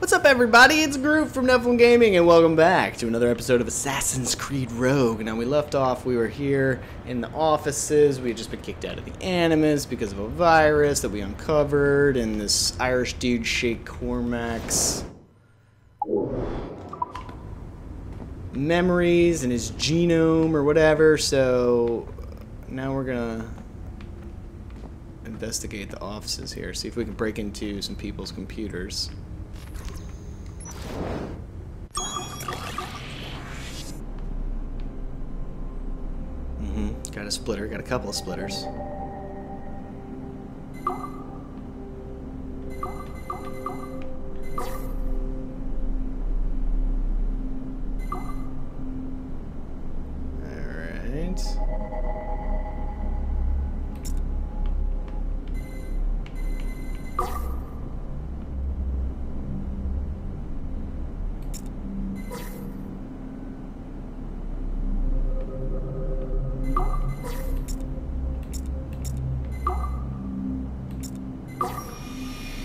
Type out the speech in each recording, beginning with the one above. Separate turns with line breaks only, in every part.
What's up, everybody? It's Groove from Nephilim Gaming, and welcome back to another episode of Assassin's Creed Rogue. Now, we left off, we were here in the offices. We had just been kicked out of the Animus because of a virus that we uncovered, and this Irish dude, Shay Cormac's memories and his genome or whatever. So now we're gonna investigate the offices here, see if we can break into some people's computers. Got a splitter, got a couple of splitters. Alright.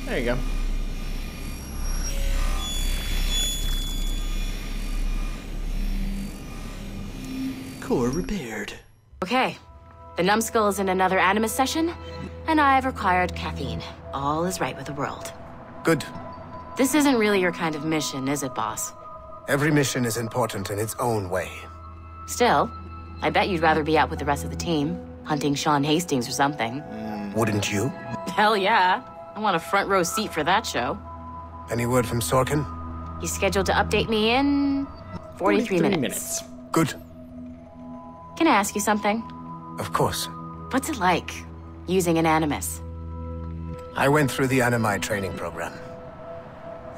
There you go. Core repaired.
Okay. The numbskull is in another Animus session, and I've required caffeine. All is right with the world.
Good.
This isn't really your kind of mission, is it, boss?
Every mission is important in its own way.
Still, I bet you'd rather be out with the rest of the team, hunting Sean Hastings or something.
Wouldn't you?
Hell yeah. I want a front row seat for that show.
Any word from Sorkin?
He's scheduled to update me in 43 minutes.
Good.
Can I ask you something?
Of course.
What's it like, using an Animus?
I went through the Animi training program.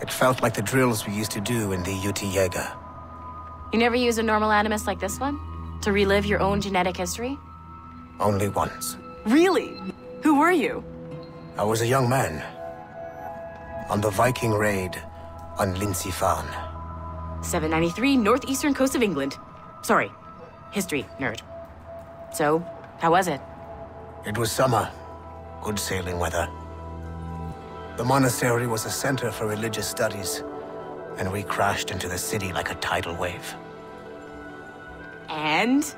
It felt like the drills we used to do in the UT Jaeger.
You never use a normal Animus like this one? To relive your own genetic history?
Only once.
Really? Who were you?
I was a young man. On the Viking raid on Lindsey Farn.
793, northeastern coast of England. Sorry, history nerd. So, how was it?
It was summer. Good sailing weather. The monastery was a center for religious studies, and we crashed into the city like a tidal wave.
And?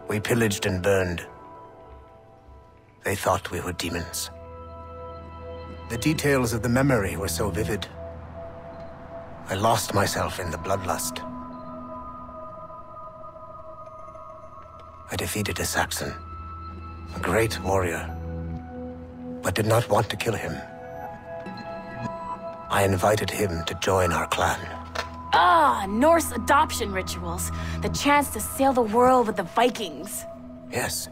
We pillaged and burned. They thought we were demons. The details of the memory were so vivid. I lost myself in the bloodlust. I defeated a Saxon, a great warrior, but did not want to kill him. I invited him to join our clan.
Ah, Norse adoption rituals. The chance to sail the world with the Vikings.
Yes.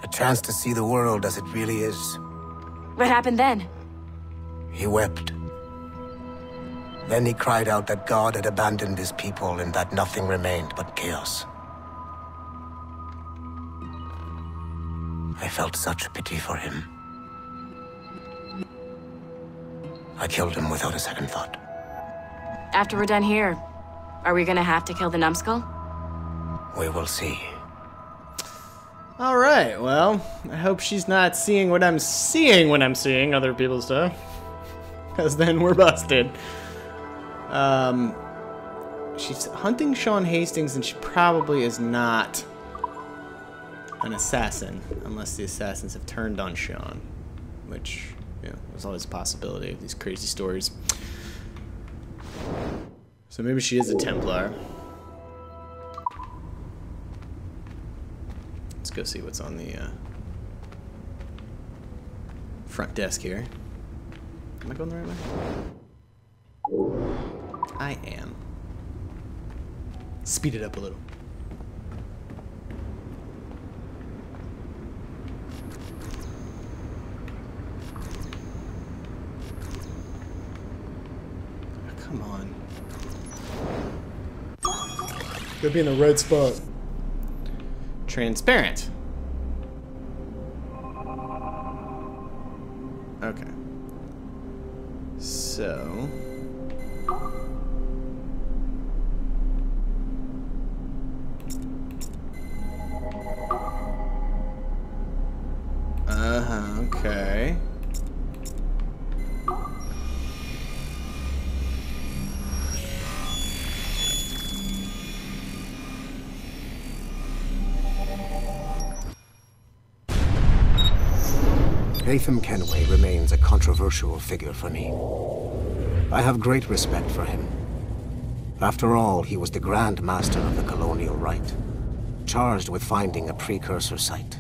A chance to see the world as it really is.
What happened then?
He wept. Then he cried out that God had abandoned his people and that nothing remained but chaos. I felt such pity for him. I killed him without a second thought.
After we're done here, are we gonna have to kill the numbskull?
We will see.
Alright, well, I hope she's not seeing what I'm seeing when I'm seeing other people's stuff. Because then we're busted. She's hunting Sean Hastings, and she probably is not an assassin, unless the assassins have turned on Sean. Which, you know, there's always a possibility of these crazy stories. So maybe she is a Templar. Let's go see what's on the front desk here. Am I going the right way? I am. Speed it up a little. Oh, come on. Gotta be in the right spot. Transparent. Okay. So... Okay.
Haytham Kenway remains a controversial figure for me. I have great respect for him. After all, he was the Grand Master of the Colonial Rite, charged with finding a precursor site.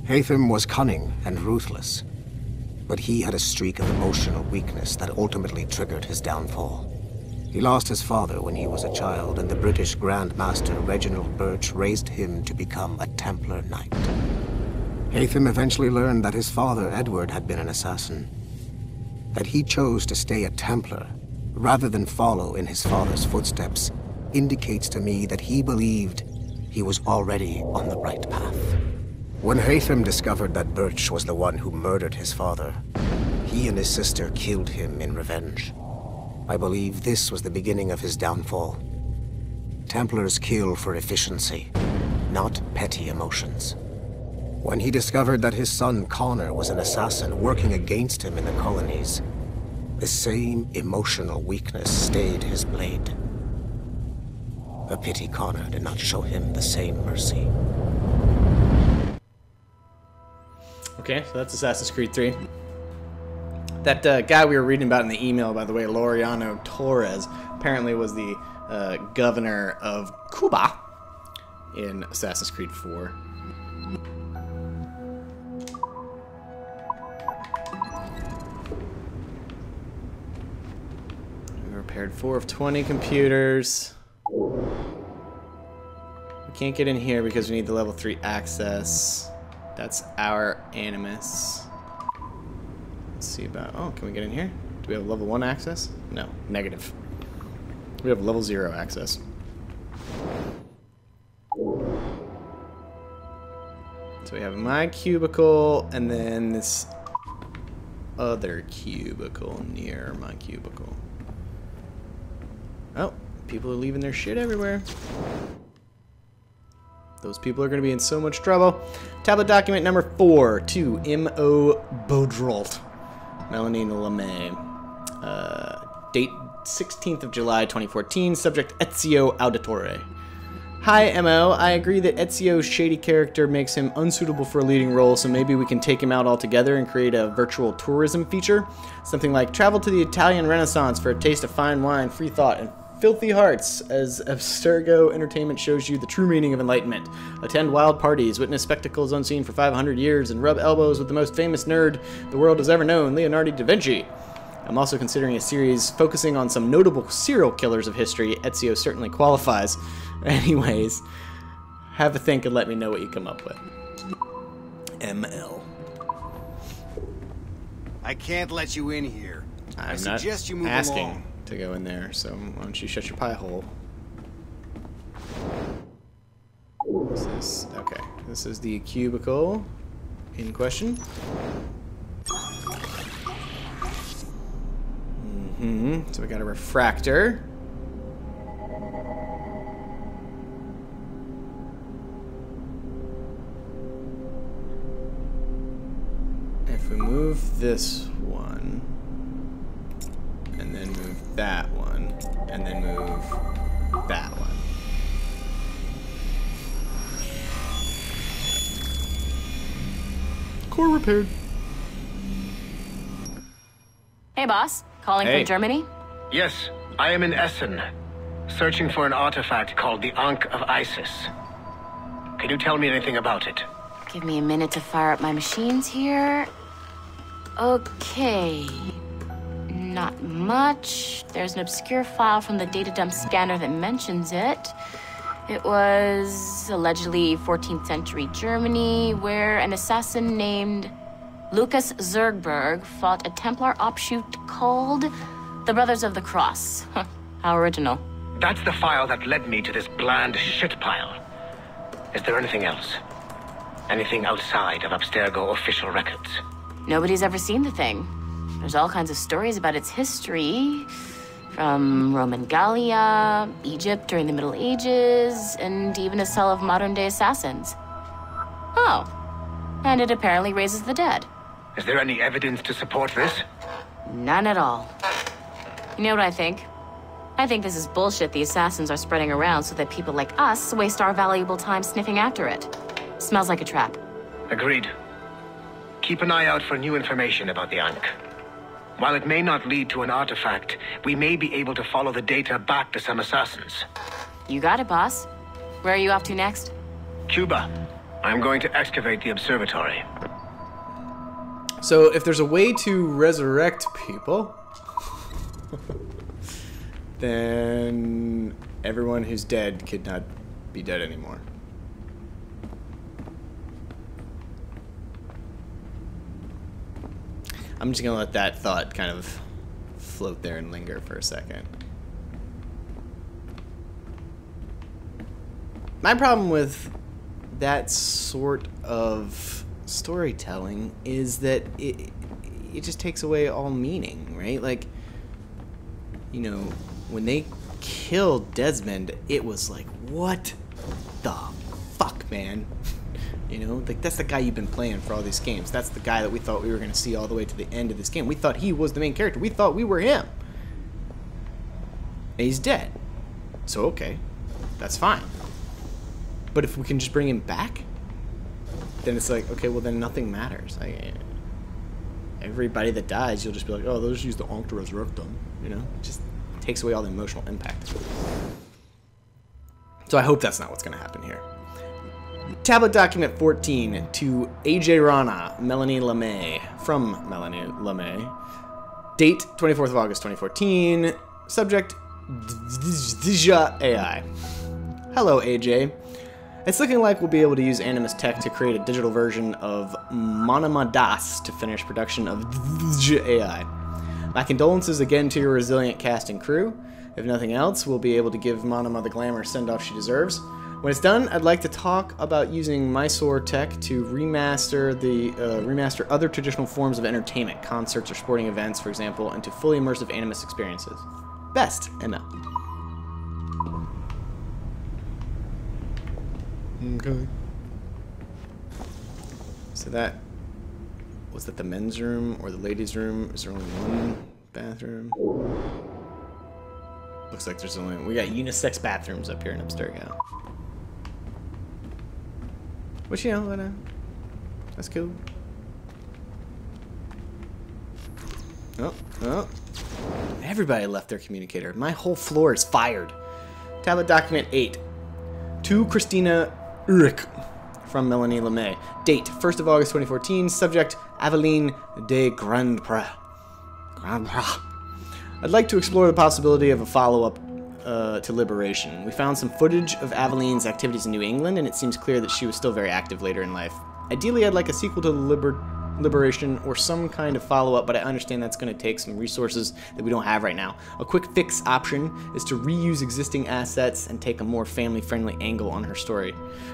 Haytham was cunning and ruthless, but he had a streak of emotional weakness that ultimately triggered his downfall. He lost his father when he was a child, and the British Grand Master Reginald Birch raised him to become a Templar Knight. Haytham eventually learned that his father, Edward, had been an assassin. That he chose to stay a Templar, rather than follow in his father's footsteps, indicates to me that he believed he was already on the right path. When Haytham discovered that Birch was the one who murdered his father, he and his sister killed him in revenge. I believe this was the beginning of his downfall. Templars kill for efficiency, not petty emotions. When he discovered that his son Connor was an assassin working against him in the colonies, the same emotional weakness stayed his blade. A pity Connor did not show him the same mercy.
Okay, so that's Assassin's Creed 3. That guy we were reading about in the email, by the way, Laureano Torres, apparently was the governor of Cuba in Assassin's Creed 4. We repaired 4 of 20 computers. We can't get in here because we need the level 3 access. That's our Animus. Let's see about... Oh, can we get in here? Do we have level 1 access? No, negative. We have level 0 access. So we have my cubicle, and then this other cubicle near my cubicle. Oh, people are leaving their shit everywhere. Those people are going to be in so much trouble. Tablet document number 4 to M.O. Baudrult. Melanie LeMay. Date 16th of July 2014. Subject Ezio Auditore. Hi, M.O. I agree that Ezio's shady character makes him unsuitable for a leading role, so maybe we can take him out altogether and create a virtual tourism feature. Something like travel to the Italian Renaissance for a taste of fine wine, free thought, and filthy hearts, as Abstergo Entertainment shows you the true meaning of enlightenment. Attend wild parties, witness spectacles unseen for 500 years, and rub elbows with the most famous nerd the world has ever known, Leonardo da Vinci. I'm also considering a series focusing on some notable serial killers of history. Ezio certainly qualifies. Anyways, have a think and let me know what you come up with. ML.
I can't let you in here. I
I'm
suggest
not
you move
asking
along.
to go in there, so why don't you shut your pie hole? What's this? Okay, this is the cubicle in question. So we got a refractor. If we move this one, and then move that one, and then move that one. Core repaired.
Hey, boss. Calling
Hey.
from Germany?
Yes, I am in Essen, searching for an artifact called the Ankh of Isis. Can you tell me anything about it?
Give me a minute to fire up my machines here. Okay. Not much. There's an obscure file from the data dump scanner that mentions it. It was allegedly 14th century Germany, where an assassin named Lucas Zergberg fought a Templar offshoot called the Brothers of the Cross. Huh, how original.
That's the file that led me to this bland shit pile. Is there anything else? Anything outside of Abstergo official records?
Nobody's ever seen the thing. There's all kinds of stories about its history, from Roman Gallia, Egypt during the Middle Ages, and even a cell of modern-day assassins. Oh, and it apparently raises the dead.
Is there any evidence to support this?
None at all. You know what I think? I think this is bullshit the assassins are spreading around so that people like us waste our valuable time sniffing after it. Smells like a trap.
Agreed. Keep an eye out for new information about the Ankh. While it may not lead to an artifact, we may be able to follow the data back to some assassins.
You got it, boss. Where are you off to next?
Cuba. I'm going to excavate the observatory.
So if there's a way to resurrect people, then everyone who's dead could not be dead anymore. I'm just gonna let that thought kind of float there and linger for a second. My problem with that sort of storytelling is that it just takes away all meaning, right? Like, you know, when they killed Desmond, it was like, what the fuck, man? You know, like, that's the guy you've been playing for all these games. That's the guy that we thought we were going to see all the way to the end of this game. We thought he was the main character. We thought we were him. And he's dead. So, okay. That's fine. But if we can just bring him back, then it's like, okay, well, then nothing matters. Everybody that dies, you'll just be like, oh, they'll just use the Ankh to resurrect them. You know? It just takes away all the emotional impact. So I hope that's not what's going to happen here. Tablet document 14 to AJ Rana, Melanie LeMay, from Melanie LeMay. Date 24th of August 2014. Subject Dja AI. Hello, AJ. It's looking like we'll be able to use Animus Tech to create a digital version of Monoma Das to finish production of Dja AI. My condolences again to your resilient cast and crew. If nothing else, we'll be able to give Monoma the glamour send-off she deserves. When it's done, I'd like to talk about using Mysore Tech to remaster other traditional forms of entertainment, concerts or sporting events, for example, into fully immersive Animus experiences. Best, ML. Okay. So that was that the men's room or the ladies' room? Is there only one bathroom? Looks like there's only we got unisex bathrooms up here in Abstergo. Which, you know, that's cool. Oh. Everybody left their communicator. My whole floor is fired. Tablet document 8. To Christina Ulrich from Melanie LeMay. Date 1st of August 2014. Subject Aveline de Grandpre. I'd like to explore the possibility of a follow-up to Liberation. We found some footage of Aveline's activities in New England, and it seems clear that she was still very active later in life. Ideally, I'd like a sequel to Liberation or some kind of follow-up, but I understand that's going to take some resources that we don't have right now. A quick fix option is to reuse existing assets and take a more family-friendly angle on her story.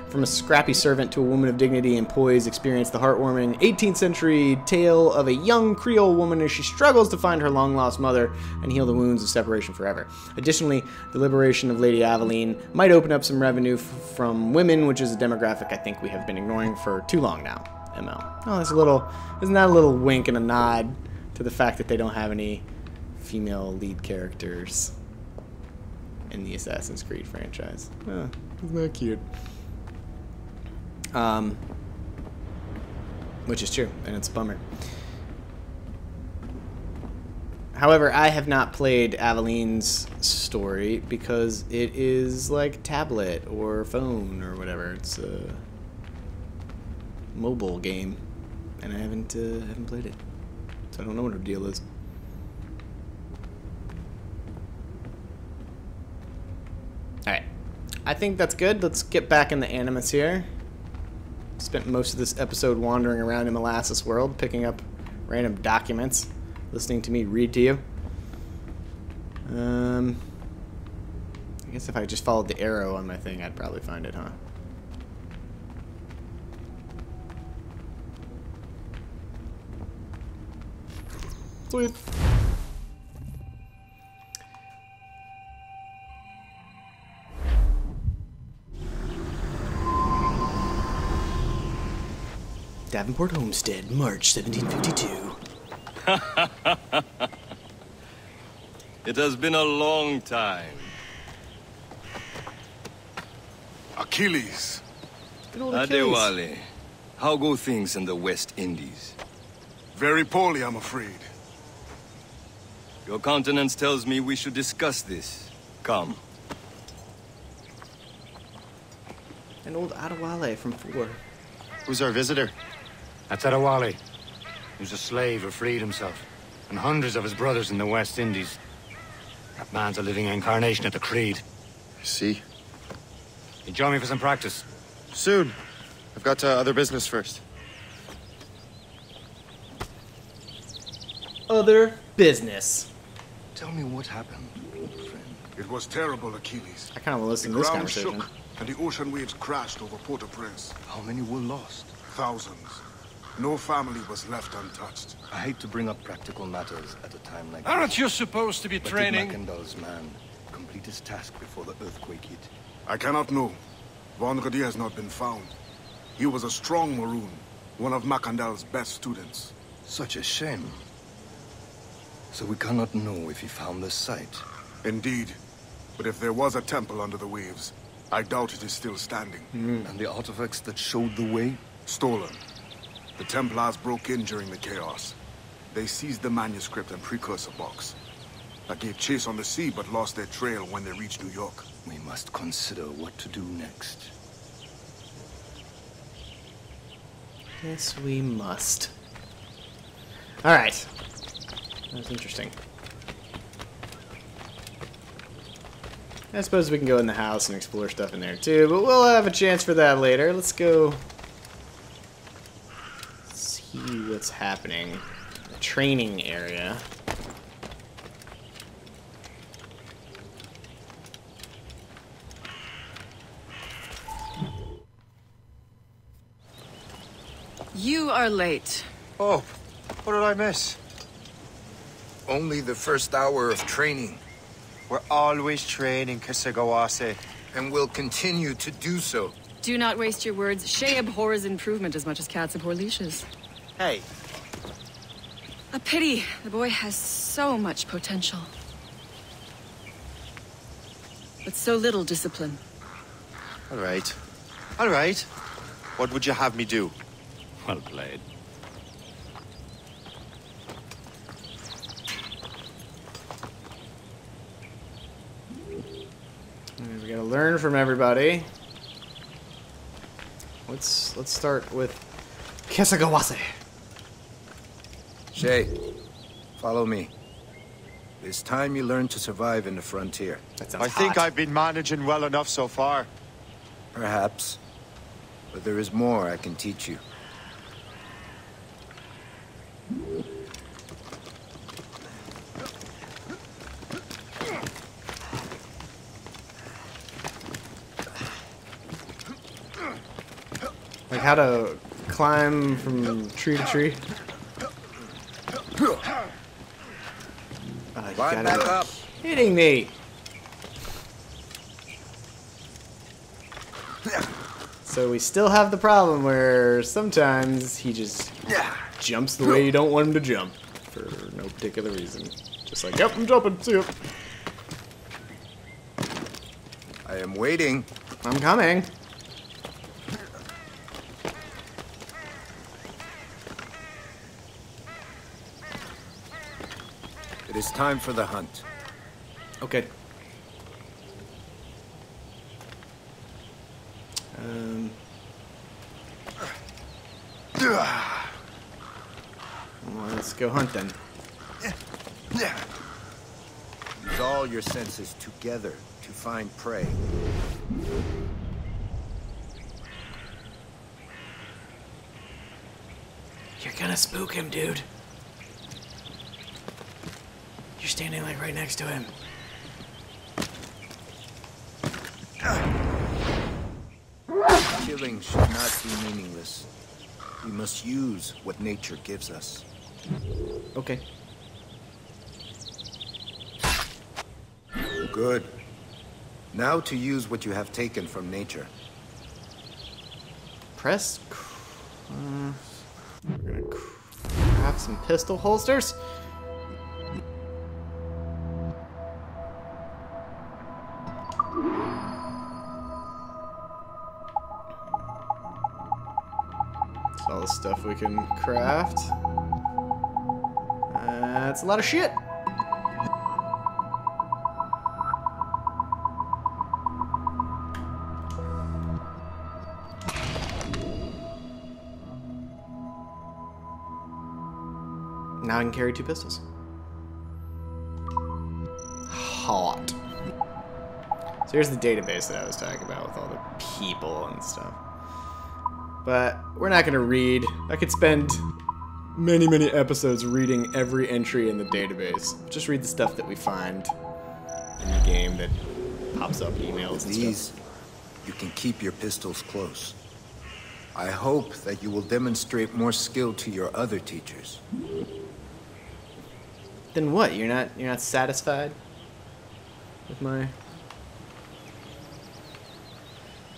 From a scrappy servant to a woman of dignity and poise, experience the heartwarming 18th century tale of a young Creole woman as she struggles to find her long-lost mother and heal the wounds of separation forever. Additionally, the liberation of Lady Aveline might open up some revenue from women, which is a demographic I think we have been ignoring for too long now. ML. Oh, isn't that a little wink and a nod to the fact that they don't have any female lead characters in the Assassin's Creed franchise? Oh, isn't that cute? Which is true, and it's a bummer. However, I have not played Aveline's story because it is like tablet or phone or whatever. It's a mobile game, and I haven't played it, so I don't know what her deal is. Alright, I think that's good. Let's get back in the Animus here. Spent most of this episode wandering around in Molasses World, picking up random documents, listening to me read to you. I guess if I just followed the arrow on my thing, I'd probably find it, huh? Sweet. Davenport Homestead, March 1752.
It has been a long time.
Achilles.
Good old Achilles.
Adewale. How go things in the West Indies?
Very poorly, I'm afraid.
Your countenance tells me we should discuss this. Come.
An old Adewale from 4.
Who's our visitor?
That's Adewale. He was a slave who freed himself. And hundreds of his brothers in the West Indies. That man's a living incarnation of the Creed.
I see.
You join me for some practice?
Soon. I've got other business first.
Other business.
Tell me what happened, old friend.
It was terrible, Achilles.
I kind of want to listen
The
to this
ground
conversation.
shook, and the ocean waves crashed over Port-au-Prince.
How many were lost?
Thousands. No family was left untouched.
I hate to bring up practical matters at a time like
Aren't
this.
you supposed to be
But
training?
did Macandal's man complete his task before the earthquake hit?
I cannot know. Von Rodier has not been found. He was a strong Maroon, one of Macandal's best students.
Such a shame. So we cannot know if he found the site.
Indeed. But if there was a temple under the waves, I doubt it is still standing.
And the artifacts that showed the way?
Stolen. The Templars broke in during the chaos. They seized the manuscript and precursor box. I gave chase on the sea, but lost their trail when they reached New York.
We must consider what to do next.
Yes, we must. Alright. That's interesting. I suppose we can go in the house and explore stuff in there too, but we'll have a chance for that later. Let's go see what's happening. The training area.
You are late.
Oh, what did I miss? Only the first hour of training.
We're always training, Kisagawase.
And will continue to do so.
Do not waste your words. Shay abhors improvement as much as cats abhor leashes.
Hey,
A pity. The boy has so much potential. But so little discipline.
all right. All right. What would you have me do?
Well played.
We gotta learn from everybody. Let's start with Kisagawase.
Shay, follow me. It's time you learn to survive in the frontier.
That sounds
I think
hot.
I've been managing well enough so far.
Perhaps. But there is more I can teach you.
Like how to climb from tree to tree. You
Climb
gotta
back
be
up.
kidding me. So we still have the problem where sometimes he just jumps the way you don't want him to jump for no particular reason. Just like, yep, I'm jumping, see ya.
I am waiting.
I'm coming.
It is time for the hunt.
Okay. Well, let's go hunt then.
Use all your senses together to find prey.
You're gonna spook him, dude. You're standing like right next to him.
Killing should not be meaningless. We must use what nature gives us.
Okay.
Good. Now to use what you have taken from nature.
Press. We're gonna craft some pistol holsters. That's all the stuff we can craft. That's a lot of shit. Now I can carry 2 pistols. Hot. So here's the database that I was talking about with all the people and stuff. But we're not going to read. I could spend many, many episodes reading every entry in the database. Just read the stuff that we find in the game that pops up, emails and
These,
stuff.
you can keep your pistols close. I hope that you will demonstrate more skill to your other teachers.
Then what? You're not satisfied with my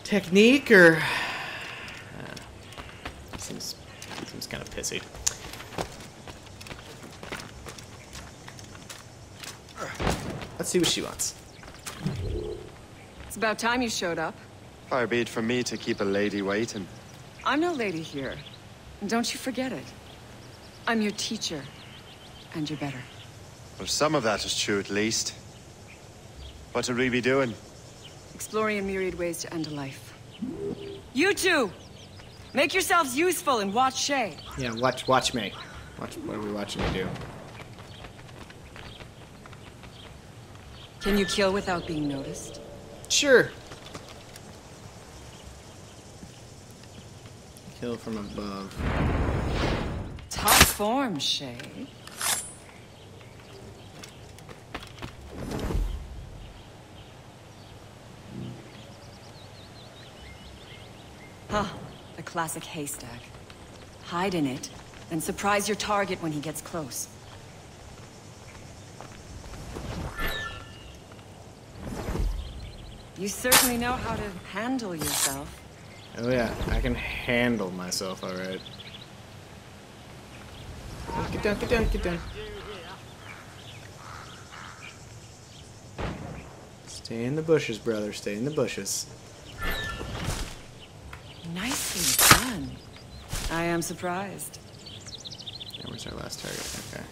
technique, or seems kind of pissy. Let's see what she wants.
It's about time you showed up.
Far be it from me to keep a lady waiting.
I'm no lady here. And don't you forget it. I'm your teacher. And you're better.
Well, some of that is true at least. What would we be doing?
Exploring a myriad ways to end a life. You two! Make yourselves useful and watch Shay.
Yeah, watch me. What are we watching me do?
Can you kill without being noticed?
Sure. Kill from above.
Top form, Shay. Huh, the classic haystack. Hide in it, then surprise your target when he gets close. You certainly know how to handle yourself.
Oh yeah, I can handle myself, alright. Get down, get down, get down. Stay in the bushes, brother, stay in the bushes.
Nicely done. I am surprised.
Yeah, where's our last target? Okay.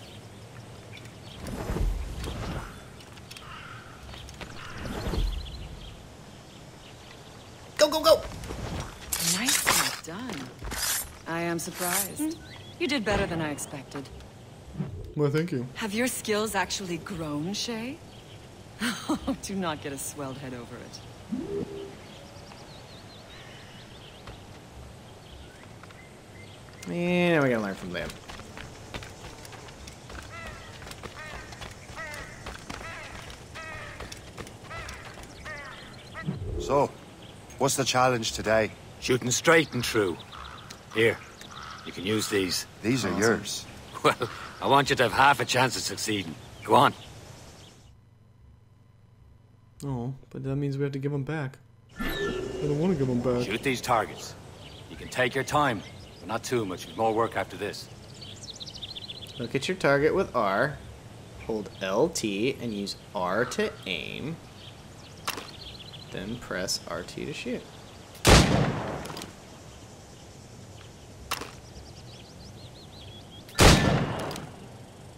Go, go, go!
Nicely done. I am surprised. You did better than I expected.
Well, thank you.
Have your skills actually grown, Shay? Do not get a swelled head over it.
And we gotta learn from them.
So, what's the challenge today?
Shooting straight and true. Here, you can use these.
These are yours.
Well, I want you to have half a chance of succeeding. Go on.
Oh, but that means we have to give them back. I don't want to give them back.
Shoot these targets. You can take your time, but not too much. There's more work after this.
Look at your target with R. Hold LT and use R to aim. Then press RT to shoot.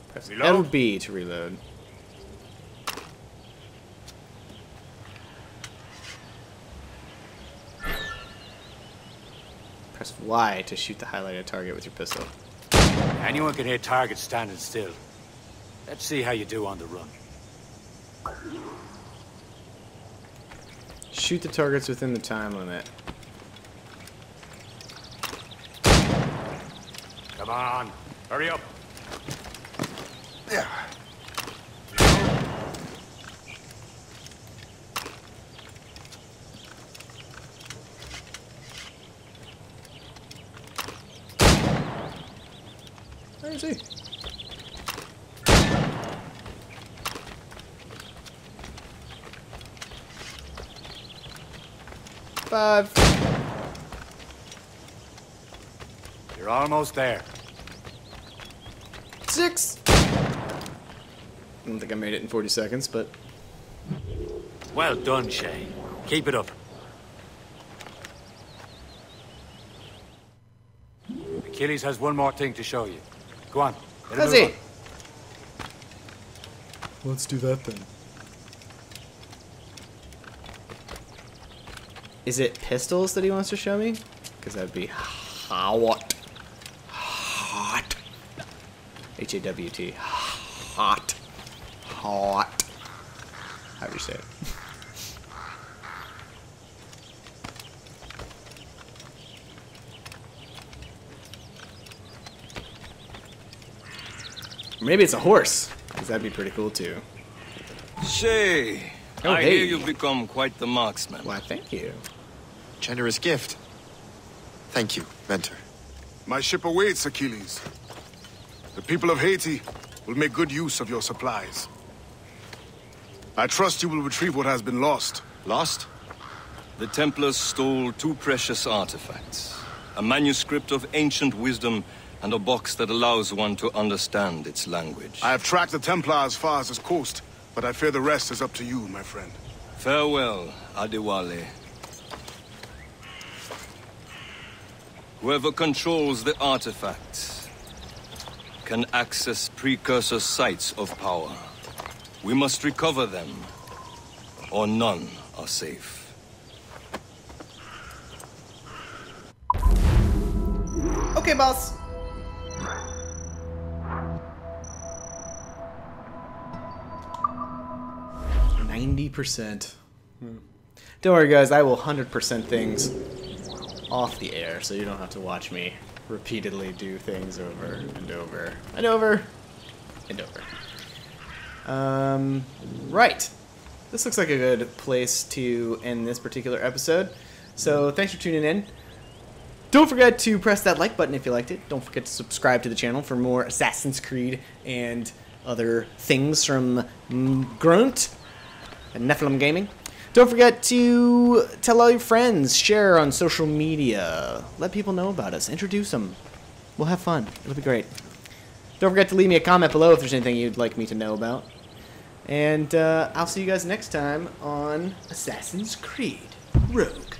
Press
Reload.
LB to reload. Press Y to shoot the highlighted target with your pistol.
Anyone can hit targets standing still. Let's see how you do on the run.
Shoot the targets within the time limit.
Come on, hurry up.
Yeah.
Where is he? Five.
You're almost there.
6. I don't think I made it in 40 seconds, but
Well done, Shay. Keep it up. Achilles has one more thing to show you. Go on. Get a
Does
move
he?
on.
Let's do that then. Is it pistols that he wants to show me? Because that'd be hot. Hot. H-A-W-T. Hot. Hot. How do you say it? Maybe it's a horse, because that'd be pretty cool too.
Shay,
Oh,
I
hey.
hear you've become quite the marksman.
Why, thank you.
Generous gift. Thank you, mentor.
My ship awaits, Achilles. The people of Haiti will make good use of your supplies. I trust you will retrieve what has been lost.
Lost?
The Templars stole 2 precious artifacts. A manuscript of ancient wisdom and a box that allows one to understand its language.
I have tracked the Templar as far as this coast, but I fear the rest is up to you, my friend.
Farewell, Adewale. Whoever controls the artifacts can access precursor sites of power. We must recover them, or none are safe.
Okay, boss. %. Don't worry, guys. I will 100% things off the air, so you don't have to watch me repeatedly do things over and over and over and over. Right. This looks like a good place to end this particular episode. So thanks for tuning in. Don't forget to press that like button if you liked it. Don't forget to subscribe to the channel for more Assassin's Creed and other things from Grunt and Nephilim Gaming. Don't forget to tell all your friends, share on social media, let people know about us, introduce them. We'll have fun. It'll be great. Don't forget to leave me a comment below if there's anything you'd like me to know about. And I'll see you guys next time on Assassin's Creed Rogue.